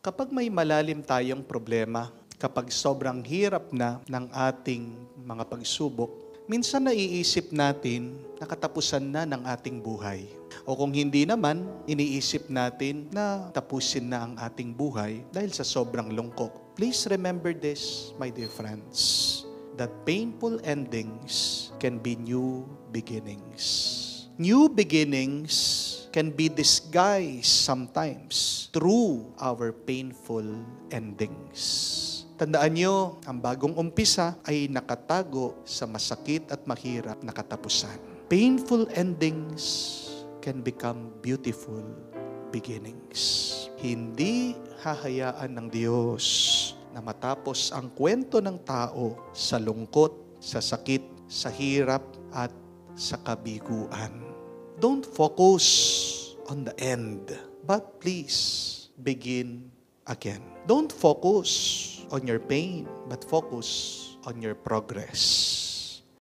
Kapag may malalim tayong problema, kapag sobrang hirap na ng ating mga pagsubok, minsan naiisip natin na katapusan na ng ating buhay. O kung hindi naman, iniisip natin na tapusin na ang ating buhay dahil sa sobrang lungkot. Please remember this, my dear friends, that painful endings can be new beginnings. New beginnings can be disguised sometimes through our painful endings. Tandaan nyo, ang bagong umpisa ay nakatago sa masakit at mahirap na katapusan. Painful endings can become beautiful beginnings. Hindi hahayaan ng Diyos na matapos ang kwento ng tao sa lungkot, sa sakit, sa hirap at sa kabiguan. Don't focus on the end, but please begin again. Don't focus on your pain, but focus on your progress.